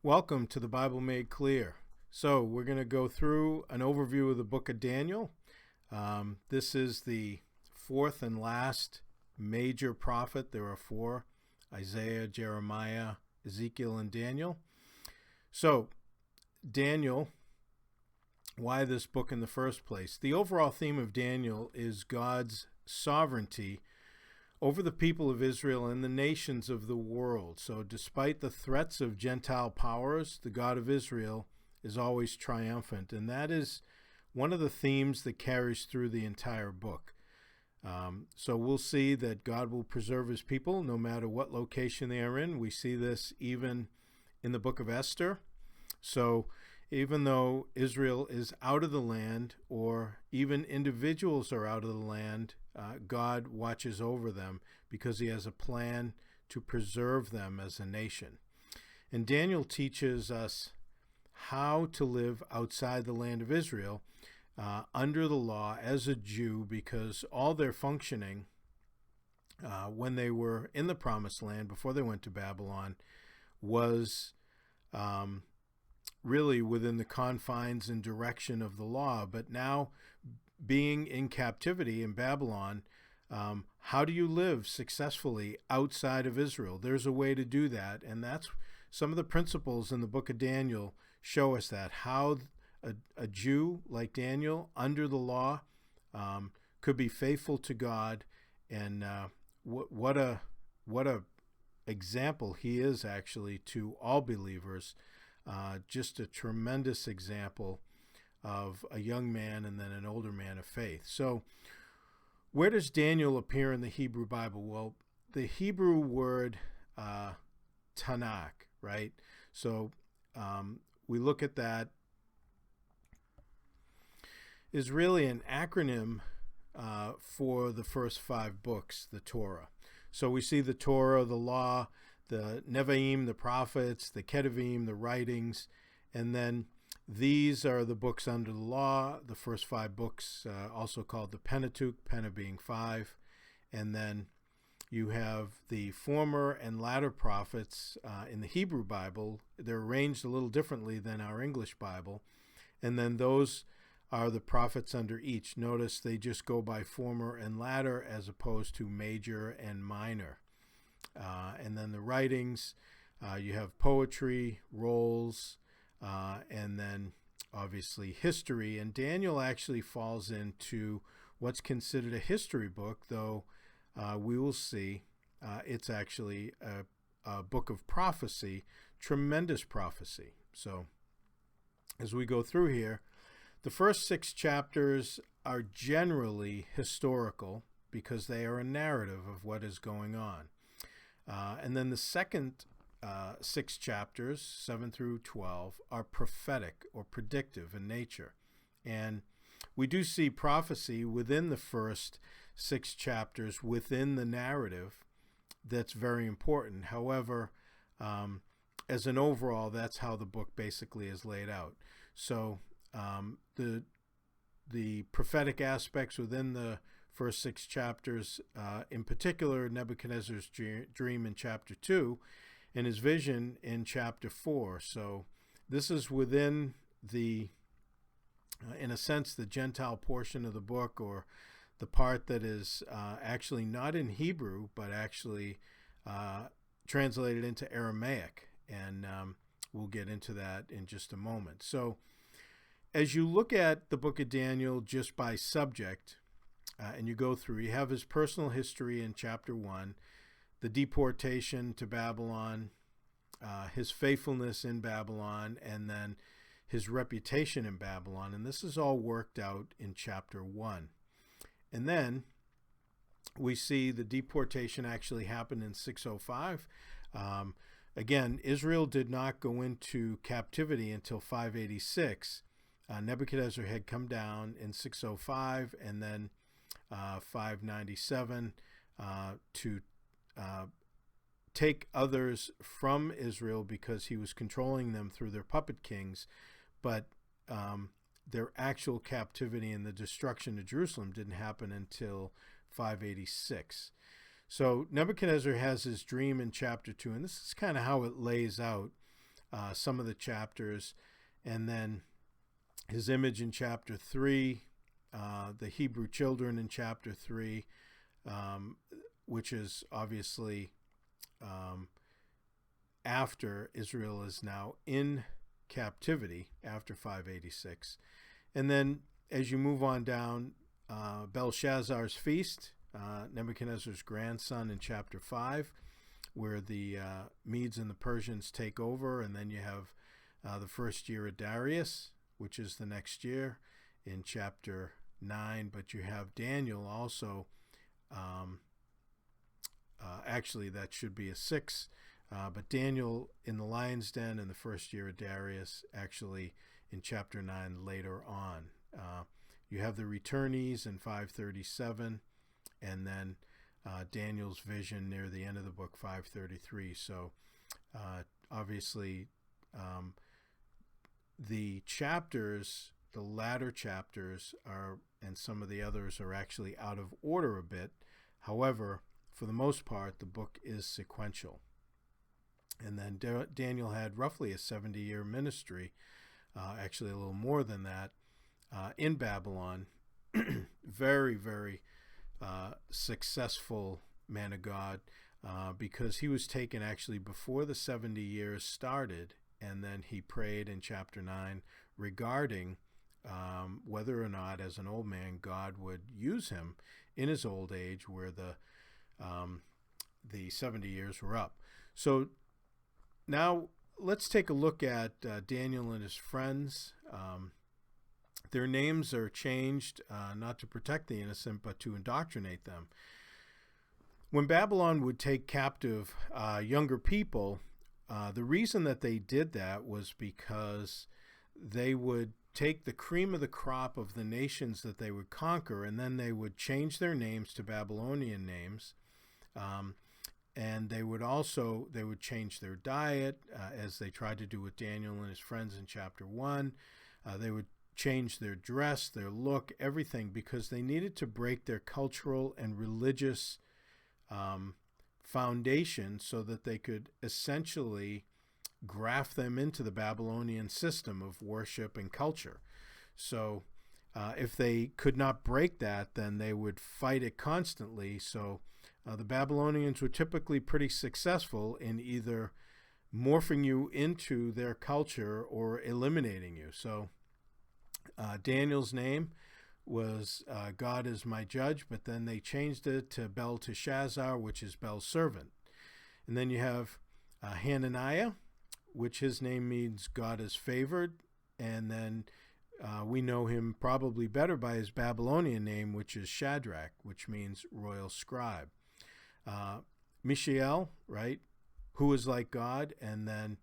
Welcome to the Bible Made Clear. So we're going to go through an overview of the book of Daniel. This is the fourth and last major prophet. There are four: Isaiah, Jeremiah, Ezekiel, and Daniel. So Daniel, why this book in the first place? The overall theme of Daniel is God's sovereignty over the people of Israel and the nations of the world. So despite the threats of Gentile powers, the God of Israel is always triumphant. And that is one of the themes that carries through the entire book. So we'll see that God will preserve his people no matter what location they are in. We see this even in the book of Esther. So even though Israel is out of the land, or even individuals are out of the land, God watches over them because he has a plan to preserve them as a nation. And Daniel teaches us how to live outside the land of Israel under the law as a Jew, because all their functioning when they were in the Promised Land before they went to Babylon was really within the confines and direction of the law. But now, being in captivity in Babylon, how do you live successfully outside of Israel? There's a way to do that, and that's some of the principles in the book of Daniel show us that, how a Jew like Daniel under the law could be faithful to God, and what a example he is actually to all believers. Just a tremendous example of a young man and then an older man of faith. So where does Daniel appear in the Hebrew Bible? Well, the Hebrew word Tanakh, right? So we look at that, is really an acronym for the first five books, the Torah. So we see the Torah, the law, the Nevi'im, the prophets, the Ketuvim, the writings, and then these are the books under the law, the first five books, also called the Pentateuch, Penna being five. And then you have the former and latter prophets in the Hebrew Bible. They're arranged a little differently than our English Bible. And then those are the prophets under each. Notice they just go by former and latter as opposed to major and minor. And then the writings, you have poetry, rolls, and then obviously history. And Daniel actually falls into what's considered a history book, though we will see it's actually a book of prophecy, tremendous prophecy. So as we go through here, the first 6 chapters are generally historical because they are a narrative of what is going on. And then the second 6 chapters, 7 through 12, are prophetic or predictive in nature. And we do see prophecy within the first 6 chapters within the narrative that's very important. However, as an overall, that's how the book basically is laid out. So the prophetic aspects within the first 6 chapters, in particular Nebuchadnezzar's dream in chapter 2 and his vision in chapter 4. So this is within the, in a sense, the Gentile portion of the book, or the part that is actually not in Hebrew, but actually translated into Aramaic. And we'll get into that in just a moment. So as you look at the book of Daniel just by subject, and you go through, you have his personal history in chapter 1, the deportation to Babylon, his faithfulness in Babylon, and then his reputation in Babylon. And this is all worked out in chapter 1. And then we see the deportation actually happened in 605. Again, Israel did not go into captivity until 586. Nebuchadnezzar had come down in 605, and then 597 to take others from Israel because he was controlling them through their puppet kings. But their actual captivity and the destruction of Jerusalem didn't happen until 586. So Nebuchadnezzar has his dream in chapter 2, and this is kind of how it lays out. some of the chapters, and then his image in chapter 3, the Hebrew children in chapter 3, which is obviously after Israel is now in captivity after 586. And then as you move on down, Belshazzar's feast, Nebuchadnezzar's grandson in chapter 5, where the Medes and the Persians take over, and then you have the first year of Darius, which is the next year, in chapter 9. But you have Daniel also, actually that should be a 6, but Daniel in the lion's den in the first year of Darius, actually in chapter 9 later on. You have the returnees in 537, and then Daniel's vision near the end of the book, 533. So obviously the chapters, the latter chapters are, and some of the others are actually out of order a bit. However, for the most part, the book is sequential. And then Daniel had roughly a 70-year ministry, actually a little more than that, in Babylon. Very, very successful man of God, because he was taken actually before the 70 years started, and then he prayed in chapter 9 regarding whether or not, as an old man, God would use him in his old age, where the 70 years were up. So now let's take a look at Daniel and his friends. Their names are changed not to protect the innocent, but to indoctrinate them. When Babylon would take captive younger people, the reason that they did that was because they would take the cream of the crop of the nations that they would conquer, and then they would change their names to Babylonian names. And they would change their diet, as they tried to do with Daniel and his friends in chapter 1. They would change their dress, their look, everything, because they needed to break their cultural and religious foundation so that they could essentially graft them into the Babylonian system of worship and culture. So if they could not break that, then they would fight it constantly. So the Babylonians were typically pretty successful in either morphing you into their culture or eliminating you. So Daniel's name was God is my judge, but then they changed it to Belteshazzar, which is Bel's servant. And then you have Hananiah, which his name means God is favored. And then we know him probably better by his Babylonian name, which is Shadrach, which means royal scribe. Mishael, right, who is like God, and then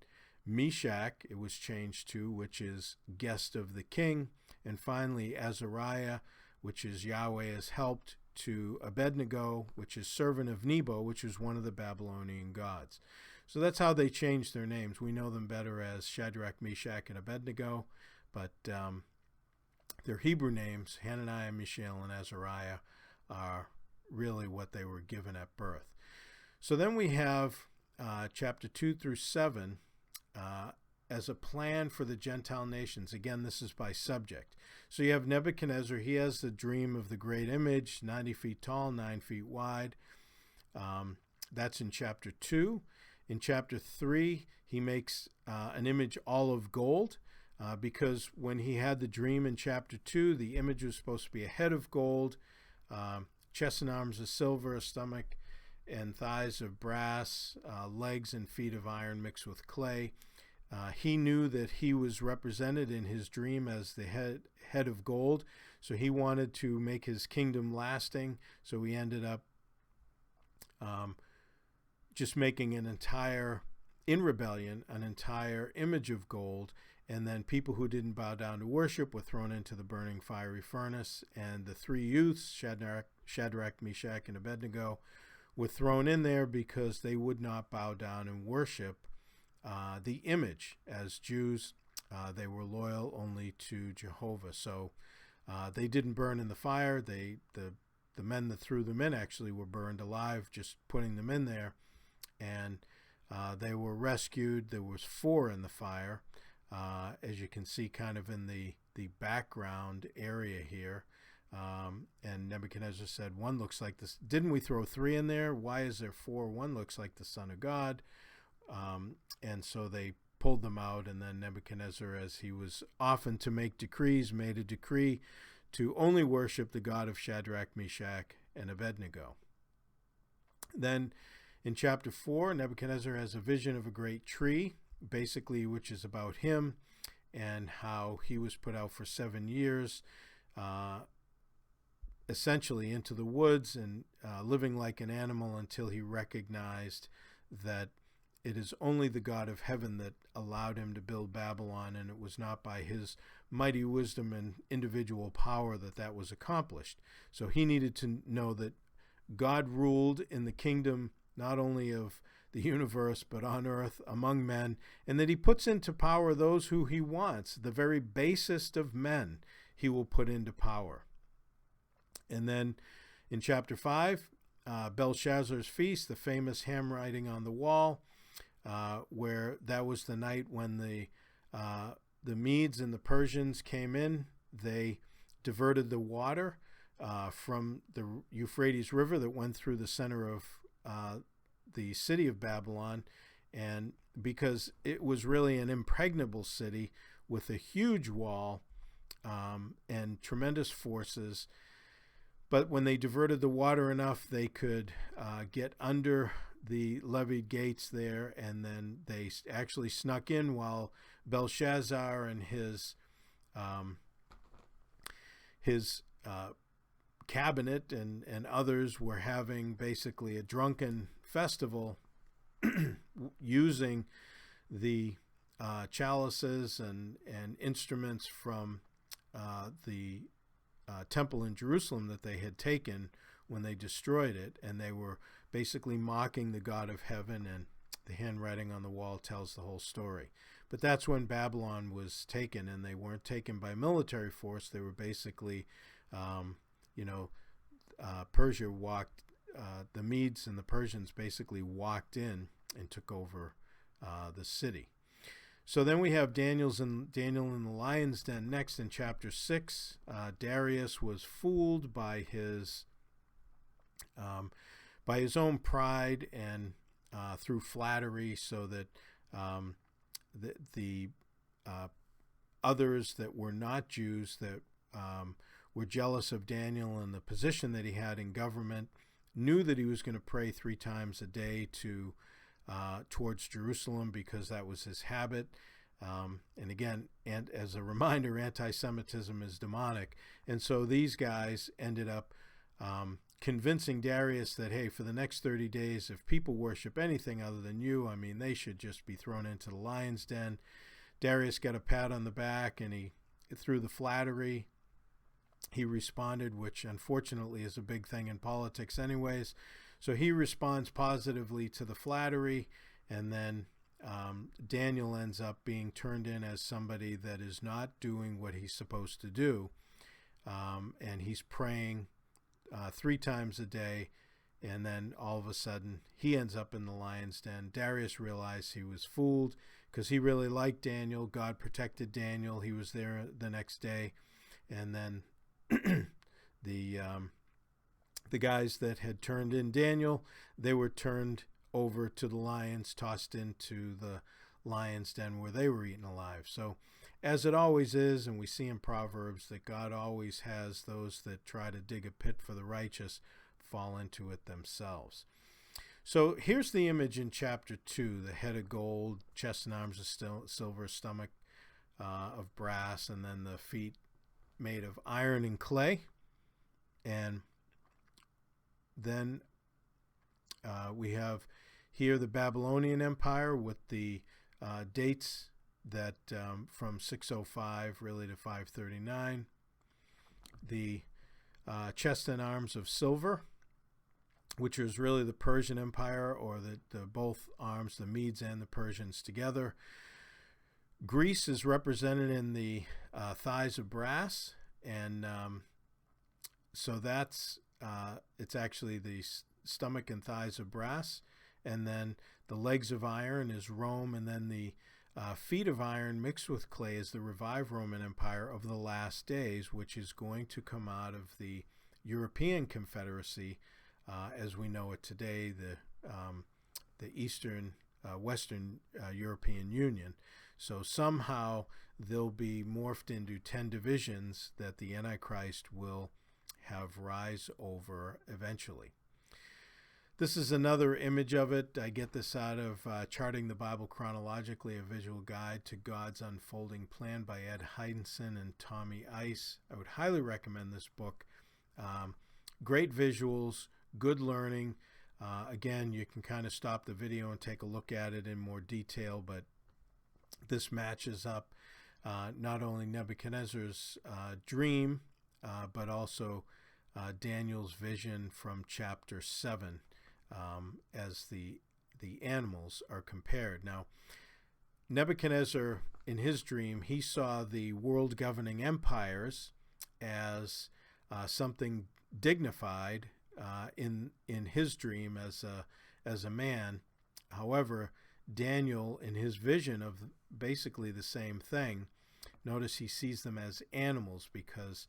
Meshach, it was changed to, which is guest of the king, and finally Azariah, which is Yahweh has helped, to Abednego, which is servant of Nebo, which is one of the Babylonian gods. So that's how they changed their names. We know them better as Shadrach, Meshach, and Abednego, but their Hebrew names, Hananiah, Mishael, and Azariah, are really what they were given at birth. So then we have chapter 2 through 7 as a plan for the Gentile nations. Again, this is by subject. So you have Nebuchadnezzar. He has the dream of the great image, 90 feet tall, 9 feet wide. That's in chapter 2. In chapter 3, he makes an image all of gold, because when he had the dream in chapter 2, the image was supposed to be a head of gold, chest and arms of silver, a stomach and thighs of brass, legs and feet of iron mixed with clay. He knew that he was represented in his dream as the head of gold, so he wanted to make his kingdom lasting. So he ended up just making in rebellion, an entire image of gold, and then people who didn't bow down to worship were thrown into the burning fiery furnace, and the three youths, Shadrach, Meshach, and Abednego, were thrown in there because they would not bow down and worship the image. As Jews, they were loyal only to Jehovah. So they didn't burn in the fire. The men that threw them in actually were burned alive, just putting them in there. And They were rescued. There was 4 in the fire, as you can see kind of in the background area here. And Nebuchadnezzar said, one looks like this. Didn't we throw 3 in there? Why is there 4? One looks like the Son of God. And so they pulled them out, and then Nebuchadnezzar, as he was often to make decrees, made a decree to only worship the God of Shadrach, Meshach, and Abednego. Then in chapter 4, Nebuchadnezzar has a vision of a great tree, basically, which is about him and how he was put out for 7 years, essentially into the woods and living like an animal until he recognized that it is only the God of heaven that allowed him to build Babylon, and it was not by his mighty wisdom and individual power that was accomplished. So he needed to know that God ruled in the kingdom not only of the universe but on earth among men, and that he puts into power those who he wants. The very basest of men he will put into power. And then in chapter 5, Belshazzar's feast, the famous handwriting on the wall, where that was the night when the Medes and the Persians came in. They diverted the water from the Euphrates River that went through the center of the city of Babylon, and because it was really an impregnable city with a huge wall and tremendous forces. But when they diverted the water enough, they could get under the levied gates there, and then they actually snuck in while Belshazzar and his cabinet and others were having basically a drunken festival using the chalices and instruments from the temple in Jerusalem that they had taken when they destroyed it, and they were basically mocking the God of heaven, and the handwriting on the wall tells the whole story. But that's when Babylon was taken, and they weren't taken by military force. They were basically, Persia walked, the Medes and the Persians basically walked in and took over the city. So then we have Daniel in the lion's den next in chapter 6. Darius was fooled by his own pride and through flattery, so that the others that were not Jews that were jealous of Daniel and the position that he had in government knew that he was going to pray 3 times a day towards Jerusalem, because that was his habit. And again, and as a reminder, anti-Semitism is demonic. And so these guys ended up convincing Darius that, hey, for the next 30 days, if people worship anything other than you, I mean, they should just be thrown into the lion's den. Darius got a pat on the back, and he, through the flattery, he responded, which unfortunately is a big thing in politics anyways. So he responds positively to the flattery, and then Daniel ends up being turned in as somebody that is not doing what he's supposed to do. And he's praying 3 times a day, and then all of a sudden he ends up in the lion's den. Darius realized he was fooled because he really liked Daniel. God protected Daniel. He was there the next day. And then the guys that had turned in Daniel, they were turned over to the lions, tossed into the lion's den where they were eaten alive. So as it always is, and we see in Proverbs that God always has those that try to dig a pit for the righteous fall into it themselves. So here's the image in chapter 2, the head of gold, chest and arms of silver, stomach of brass, and then the feet made of iron and clay. And then we have here the Babylonian Empire with the dates that from 605 really to 539. The chest and arms of silver, which was really the Persian Empire, or the both arms, the Medes and the Persians together. Greece is represented in the thighs of brass, and so that's it's actually the stomach and thighs of brass, and then the legs of iron is Rome, and then the feet of iron mixed with clay is the revived Roman Empire of the last days, which is going to come out of the European Confederacy as we know it today, the Eastern Western European Union. So somehow they'll be morphed into 10 divisions that the Antichrist will have rise over eventually. This is another image of it. I get this out of Charting the Bible Chronologically, a visual guide to God's unfolding plan by Ed Heidenson and Tommy Ice. I would highly recommend this book. Great visuals, good learning. Again, you can kind of stop the video and take a look at it in more detail, but this matches up not only Nebuchadnezzar's dream, but also Daniel's vision from chapter 7 as the animals are compared. Now, Nebuchadnezzar, in his dream, he saw the world governing empires as something dignified in his dream as a man. However, Daniel, in his vision of basically the same thing, notice he sees them as animals, because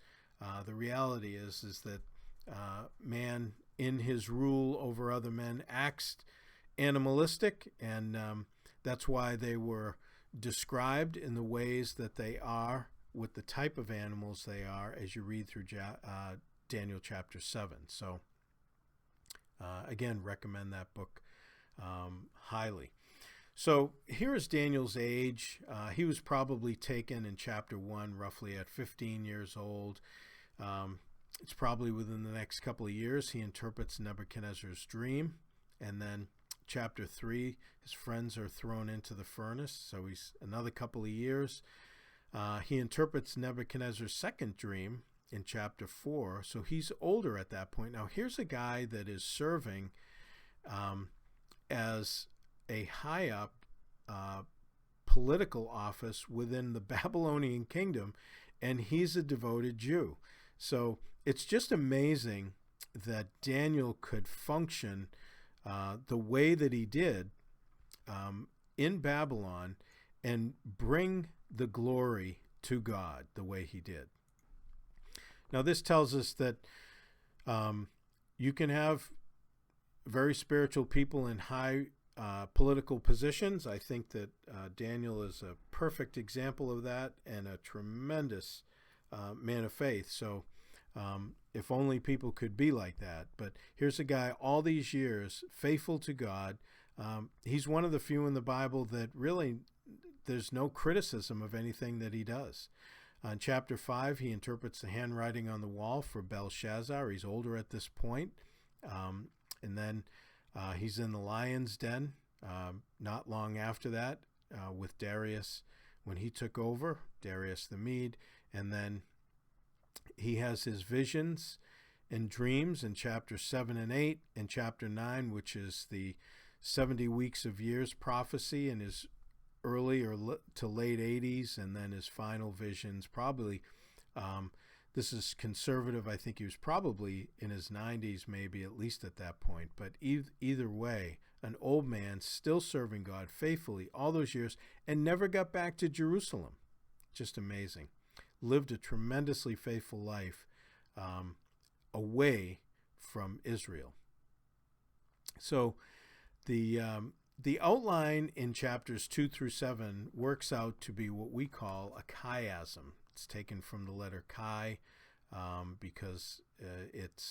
the reality is that man, in his rule over other men, acts animalistic, and that's why they were described in the ways that they are, with the type of animals they are, as you read through Daniel chapter 7. So again, recommend that book highly. So here is Daniel's age. He was probably taken in chapter 1 roughly at 15 years old. It's probably within the next couple of years he interprets Nebuchadnezzar's dream. And then chapter 3, his friends are thrown into the furnace. So he's another couple of years. He interprets Nebuchadnezzar's second dream in chapter 4. So he's older at that point. Now here's a guy that is serving as a high up political office within the Babylonian kingdom, and he's a devoted Jew. So it's just amazing that Daniel could function the way that he did in Babylon and bring the glory to God the way he did. Now this tells us that you can have very spiritual people in high political positions. I think that Daniel is a perfect example of that, and a tremendous man of faith. So if only people could be like that. But here's a guy all these years faithful to God. He's one of the few in the Bible that really there's no criticism of anything that he does. In chapter 5, he interprets the handwriting on the wall for Belshazzar. He's older at this point. And then he's in the lion's den not long after that with Darius when he took over, Darius the Mede. And then he has his visions and dreams in chapter 7 and 8, and chapter 9, which is the 70 weeks of years prophecy in his early to late 80s, and then his final visions probably, this is conservative, I think he was probably in his 90s maybe, at least at that point. But either way, an old man still serving God faithfully all those years and never got back to Jerusalem. Just amazing. Lived a tremendously faithful life away from Israel. So the outline in chapters 2 through 7 works out to be what we call a chiasm. It's taken from the letter chi because it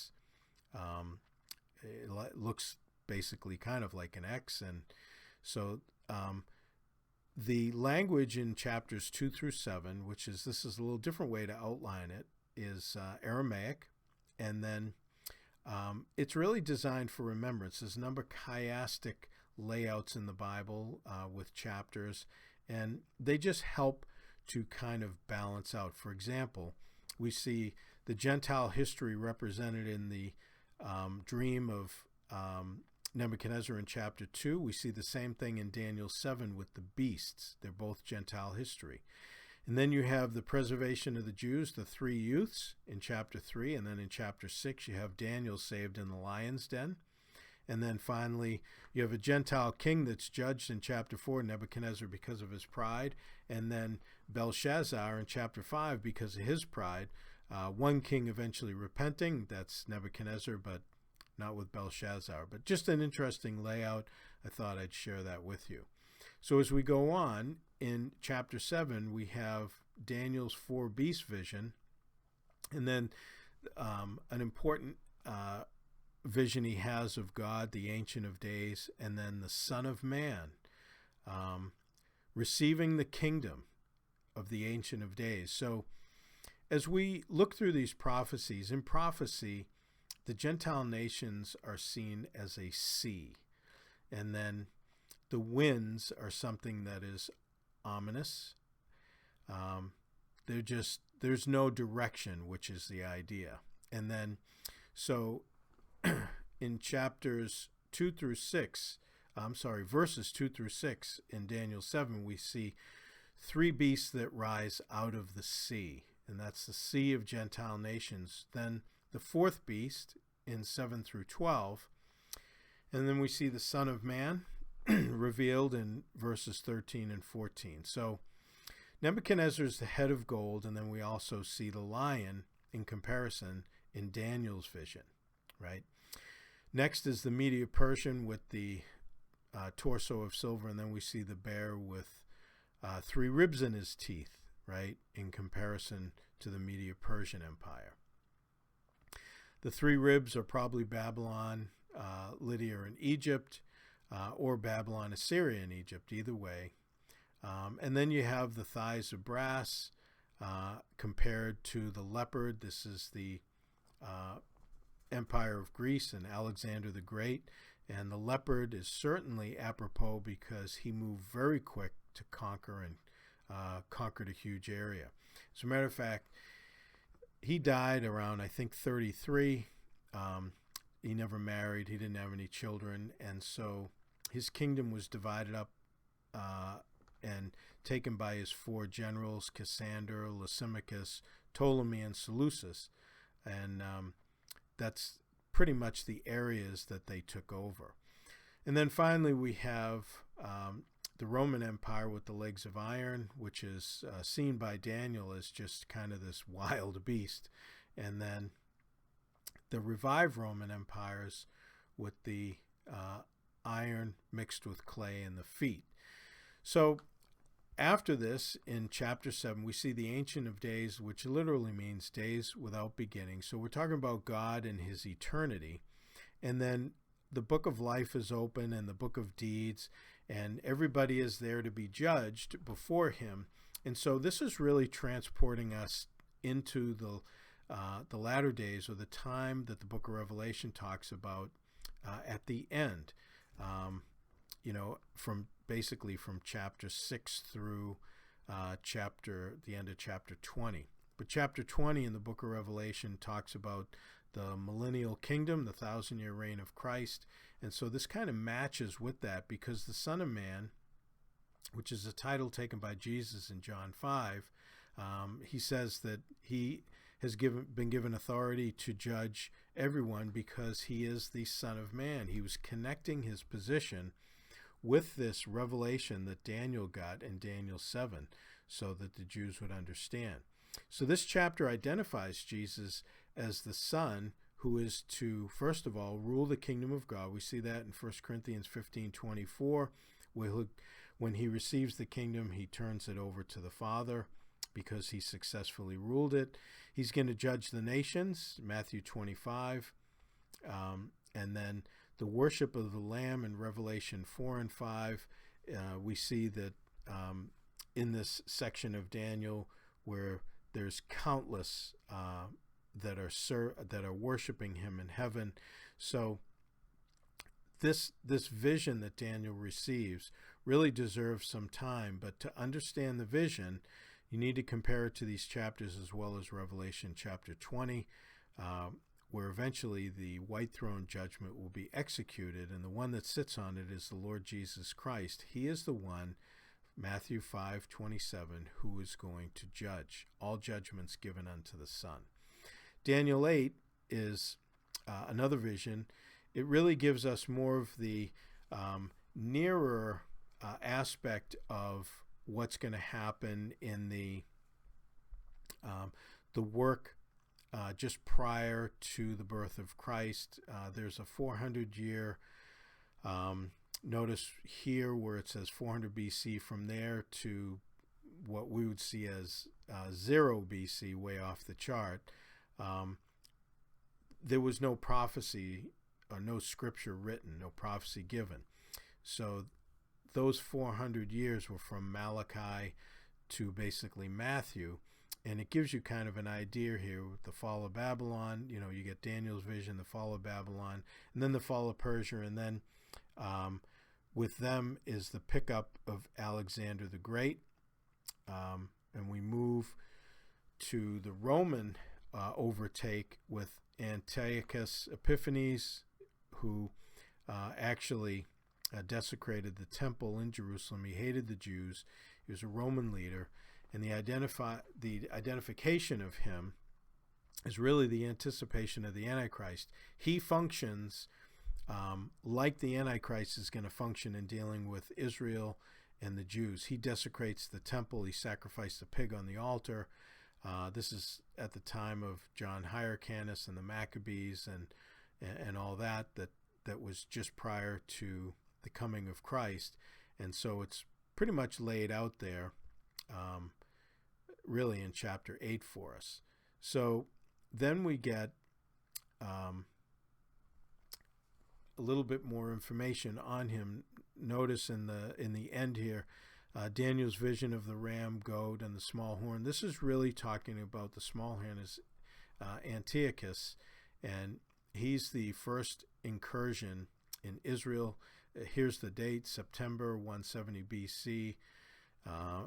looks basically kind of like an X. And so the language in chapters 2 through 7, this is a little different way to outline it, is Aramaic. And then it's really designed for remembrance. There's a number of chiastic layouts in the Bible with chapters, and they just help to kind of balance out. For example, we see the Gentile history represented in the dream of Nebuchadnezzar in chapter 2. We see the same thing in Daniel 7 with the beasts. They're both Gentile history. And then you have the preservation of the Jews, the 3 youths in chapter 3, and then in chapter 6 you have Daniel saved in the lion's den. And then finally, you have a Gentile king that's judged in chapter 4, Nebuchadnezzar, because of his pride. And then Belshazzar in chapter 5 because of his pride. One king eventually repenting, that's Nebuchadnezzar, but not with Belshazzar. But just an interesting layout. I thought I'd share that with you. So as we go on, in chapter 7, we have Daniel's 4 beast vision. And then an important vision he has of God, the Ancient of Days, and then the Son of Man, receiving the kingdom of the Ancient of Days. So as we look through these prophecies, in prophecy, the Gentile nations are seen as a sea. And then the winds are something that is ominous. There's no direction, which is the idea. And then, so in verses 2 through 6 in Daniel 7, we see 3 beasts that rise out of the sea, and that's the sea of Gentile nations. Then the 4th beast in 7 through 12, and then we see the Son of Man revealed in verses 13 and 14. So Nebuchadnezzar is the head of gold, and then we also see the lion in comparison in Daniel's vision, right? Next is the Medo-Persian with the torso of silver, and then we see the bear with 3 ribs in his teeth, right, in comparison to the Medo-Persian Empire. The 3 ribs are probably Babylon, Lydia, and Egypt, or Babylon, Assyria, and Egypt, either way. And then you have the thighs of brass compared to the leopard. This is the Empire of Greece and Alexander the Great. And the leopard is certainly apropos because he moved very quick to conquer and conquered a huge area. As a matter of fact, he died around, I think, 33. He never married. He didn't have any children. And so his kingdom was divided up and taken by his 4 generals, Cassander, Lysimachus, Ptolemy, and Seleucus. And that's pretty much the areas that they took over. And then finally we have the Roman Empire with the legs of iron, which is seen by Daniel as just kind of this wild beast. And then the revived Roman empires with the iron mixed with clay in the feet. So after this, in chapter 7, we see the Ancient of Days, which literally means days without beginning. So we're talking about God and his eternity. And then the book of life is open and the book of deeds, and everybody is there to be judged before him. And so this is really transporting us into the latter days, or the time that the book of Revelation talks about at the end. From chapter 6 through the end of chapter 20. But chapter 20 in the book of Revelation talks about the millennial kingdom, the 1,000-year reign of Christ. And so this kind of matches with that, because the Son of Man, which is a title taken by Jesus in John 5, he says that he has been given authority to judge everyone because he is the Son of Man. He was connecting his position with this revelation that Daniel got in Daniel 7 so that the Jews would understand. So this chapter identifies Jesus as the Son who is to, first of all, rule the kingdom of God. We see that in 1 Corinthians 15:24, where when he receives the kingdom, he turns it over to the Father because he successfully ruled it. He's going to judge the nations, Matthew 25, and then the worship of the Lamb in Revelation 4 and 5. We see that in this section of Daniel where there's countless that are worshiping him in heaven. So this vision that Daniel receives really deserves some time, but to understand the vision, you need to compare it to these chapters as well as Revelation chapter 20, where eventually the white throne judgment will be executed, and the one that sits on it is the Lord Jesus Christ. He is the one, Matthew 5:27, who is going to judge all judgments given unto the Son. Daniel 8 is another vision, it really gives us more of the nearer aspect of what's going to happen in the work just prior to the birth of Christ. There's a 400-year, notice here where it says 400 BC, from there to what we would see as 0 BC, way off the chart. There was no prophecy, or no scripture written, no prophecy given. So those 400 years were from Malachi to basically Matthew. And it gives you kind of an idea here with the fall of Babylon. You know, you get Daniel's vision, the fall of Babylon, and then the fall of Persia. And then with them is the pickup of Alexander the Great. And we move to the Roman overtake with Antiochus Epiphanes, who actually desecrated the temple in Jerusalem. He hated the Jews. He was a Roman leader. And the identification of him is really the anticipation of the Antichrist. He functions like the Antichrist is going to function in dealing with Israel and the Jews. He desecrates the temple. He sacrificed a pig on the altar. This is at the time of John Hyrcanus and the Maccabees and all that was just prior to the coming of Christ. And so it's pretty much laid out there really in chapter 8 for us. So then we get a little bit more information on him. Notice in the end here, Daniel's vision of the ram, goat, and the small horn. This is really talking about the small horn is Antiochus, and he's the first incursion in Israel. Here's the date, September 170 BC.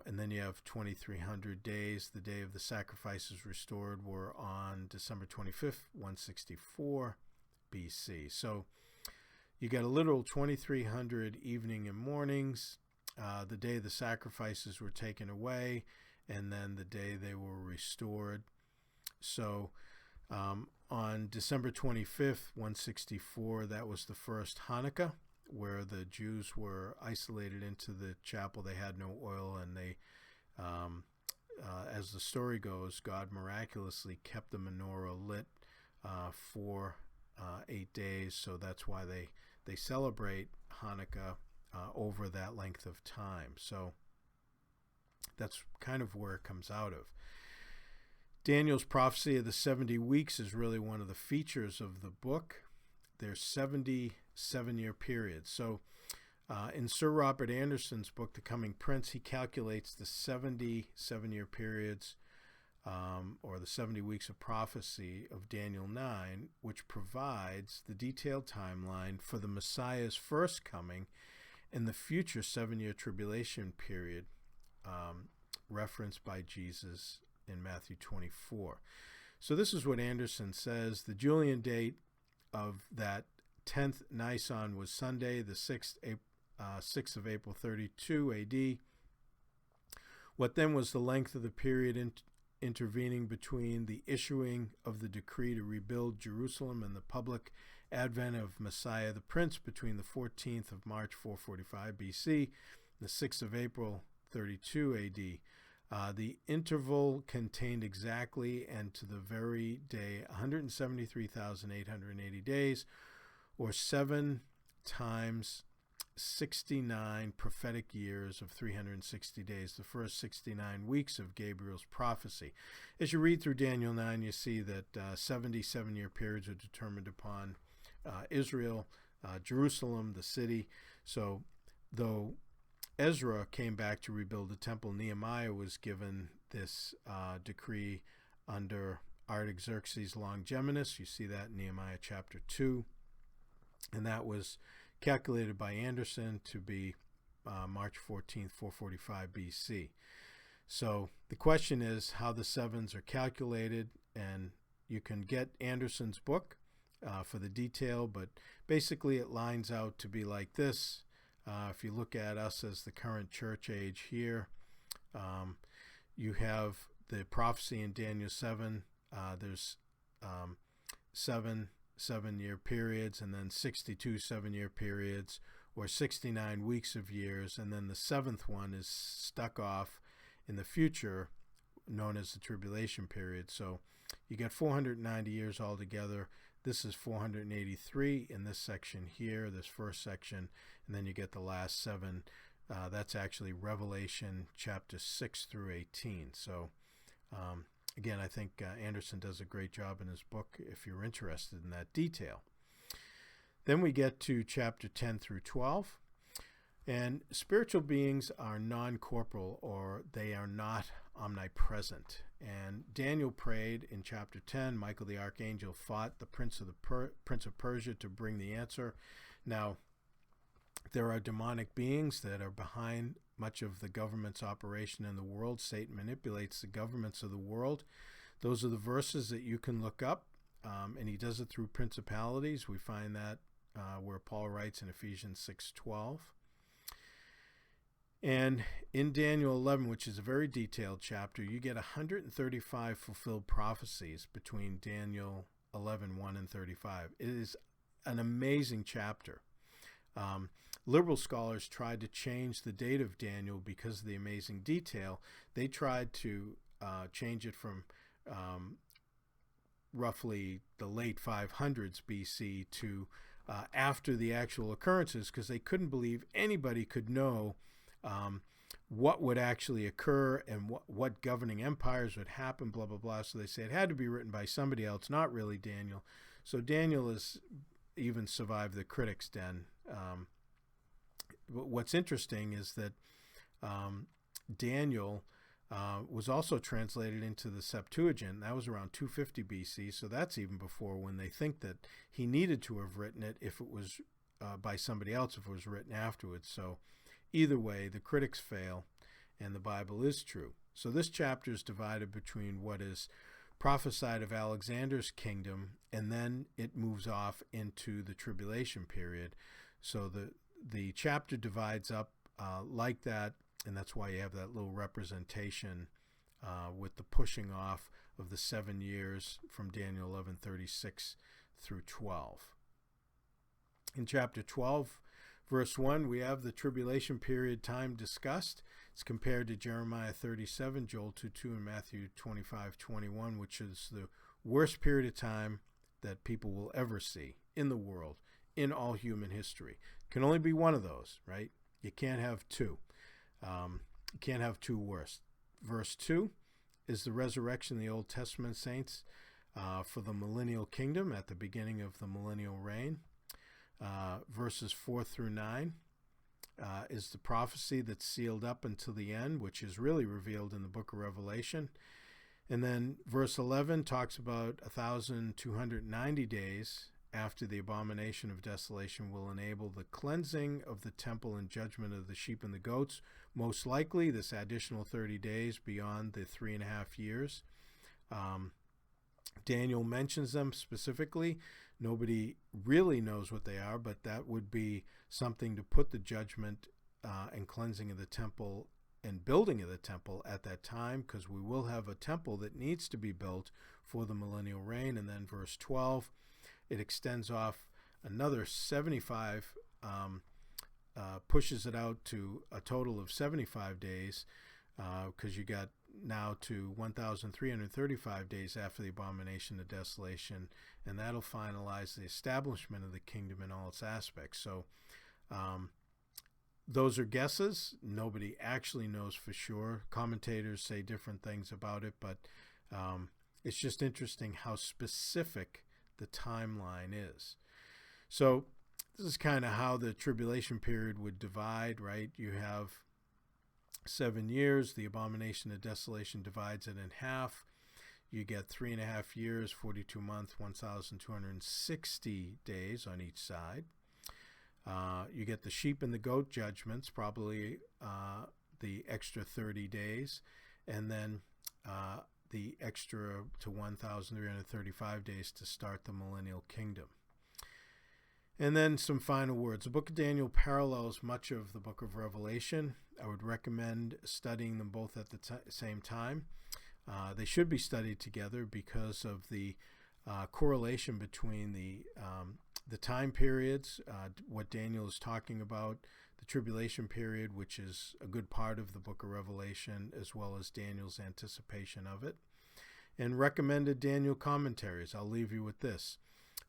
And then you have 2,300 days. The day of the sacrifices restored were on December 25th, 164 BC. So you got a literal 2,300 evening and mornings, the day the sacrifices were taken away, and then the day they were restored. So on December 25th, 164, that was the first Hanukkah, where the Jews were isolated into the chapel. They had no oil, and they, as the story goes, God miraculously kept the menorah lit for 8 days. So that's why they celebrate Hanukkah over that length of time. So that's kind of where it comes out of. Daniel's prophecy of the 70 weeks is really one of the features of the book. There's 77-year periods. So in Sir Robert Anderson's book, The Coming Prince, he calculates the 77-year periods or the 70 weeks of prophecy of Daniel 9, which provides the detailed timeline for the Messiah's first coming and the future 7-year tribulation period referenced by Jesus in Matthew 24. So this is what Anderson says. The Julian date of that 10th Nisan was Sunday, the 6th of April 32 AD. What then was the length of the period intervening between the issuing of the decree to rebuild Jerusalem and the public advent of Messiah the Prince between the 14th of March 445 BC, the 6th of April 32 AD? The interval contained exactly and to the very day 173,880 days, or 7 times 69 prophetic years of 360 days, the first 69 weeks of Gabriel's prophecy. As you read through Daniel 9, you see that 77-year periods are determined upon Israel, Jerusalem, the city. So though Ezra came back to rebuild the temple, Nehemiah was given this decree under Artaxerxes Longimanus. You see that in Nehemiah chapter 2. And that was calculated by Anderson to be March 14th, 445 BC. So the question is how the sevens are calculated, and you can get Anderson's book for the detail, but basically it lines out to be like this. If you look at us as the current church age here, you have the prophecy in Daniel 7. There's 7 7-year periods, and then 62 7-year periods, or 69 weeks of years, and then the seventh one is stuck off in the future, known as the tribulation period. So you get 490 years altogether. This is 483 in this section here, this first section, and then you get the last 7. That's actually Revelation chapter 6 through 18. So again, I think Anderson does a great job in his book if you're interested in that detail. Then we get to chapter 10 through 12. And spiritual beings are non-corporal, or they are not omnipresent. And Daniel prayed in chapter 10. Michael the archangel fought the prince of Persia to bring the answer. Now, there are demonic beings that are behind much of the government's operation in the world. Satan manipulates the governments of the world. Those are the verses that you can look up, and he does it through principalities. We find that where Paul writes in Ephesians 6:12. And in Daniel 11, which is a very detailed chapter, you get 135 fulfilled prophecies between Daniel 11:1 and 35. It is an amazing chapter. Liberal scholars tried to change the date of Daniel because of the amazing detail. They tried to change it from roughly the late 500s BC to after the actual occurrences, because they couldn't believe anybody could know what would actually occur and what governing empires would happen, blah, blah, blah. So they say it had to be written by somebody else, not really Daniel. So Daniel has even survived the critics' den. What's interesting is that Daniel was also translated into the Septuagint. That was around 250 BC, so that's even before when they think that he needed to have written it if it was by somebody else, if it was written afterwards. So either way, the critics fail, and the Bible is true. So this chapter is divided between what is prophesied of Alexander's kingdom, and then it moves off into the tribulation period. So the chapter divides up like that, and that's why you have that little representation with the pushing off of the 7 years from Daniel 11:36 through 12. In chapter 12, verse 1, we have the tribulation period time discussed. It's compared to Jeremiah 37, Joel 2:2, and Matthew 25:21, which is the worst period of time that people will ever see in the world, in all human history. Can only be one of those, right? You can't have two. You can't have two worse. Verse 2 is the resurrection of the Old Testament saints for the millennial kingdom at the beginning of the millennial reign. Verses 4 through 9 is the prophecy that's sealed up until the end, which is really revealed in the book of Revelation. And then verse 11 talks about 1,290 days after the abomination of desolation will enable the cleansing of the temple and judgment of the sheep and the goats. Most likely this additional 30 days beyond the 3.5 years. Daniel mentions them specifically. Nobody really knows what they are, but that would be something to put the judgment and cleansing of the temple and building of the temple at that time, because we will have a temple that needs to be built for the millennial reign. And then verse 12, it extends off another 75, pushes it out to a total of 75 days, because you got now to 1,335 days after the abomination of desolation, and that'll finalize the establishment of the kingdom in all its aspects. So those are guesses. Nobody actually knows for sure. Commentators say different things about it, but it's just interesting how specific the timeline is. So this is kind of how the tribulation period would divide, right? You have 7 years. The abomination of desolation divides it in half. You get 3.5 years, 42 months, 1,260 days on each side. You get the sheep and the goat judgments, probably the extra 30 days, and then the extra to 1,335 days to start the millennial kingdom. And then some final words. The book of Daniel parallels much of the book of Revelation. I would recommend studying them both at the same time. They should be studied together because of the correlation between the time periods, what Daniel is talking about, the tribulation period, which is a good part of the book of Revelation, as well as Daniel's anticipation of it, and recommended Daniel commentaries. I'll leave you with this.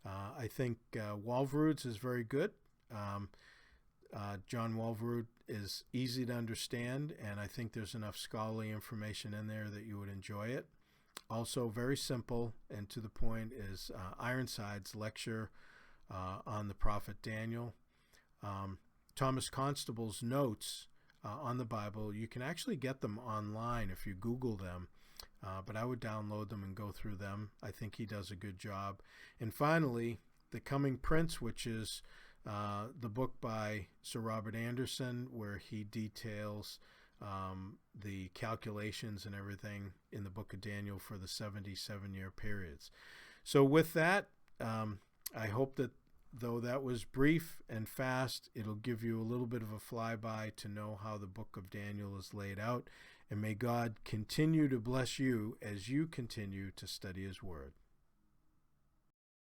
I think Walvoord's is very good. John Walvoord is easy to understand, and I think there's enough scholarly information in there that you would enjoy it. Also, very simple and to the point is Ironside's lecture on the prophet Daniel. Thomas Constable's notes on the Bible, you can actually get them online if you Google them, but I would download them and go through them. I think he does a good job. And finally, The Coming Prince, which is the book by Sir Robert Anderson, where he details the calculations and everything in the book of Daniel for the 77-year periods. So with that, I hope that though that was brief and fast, it'll give you a little bit of a flyby to know how the book of Daniel is laid out. And may God continue to bless you as you continue to study his word.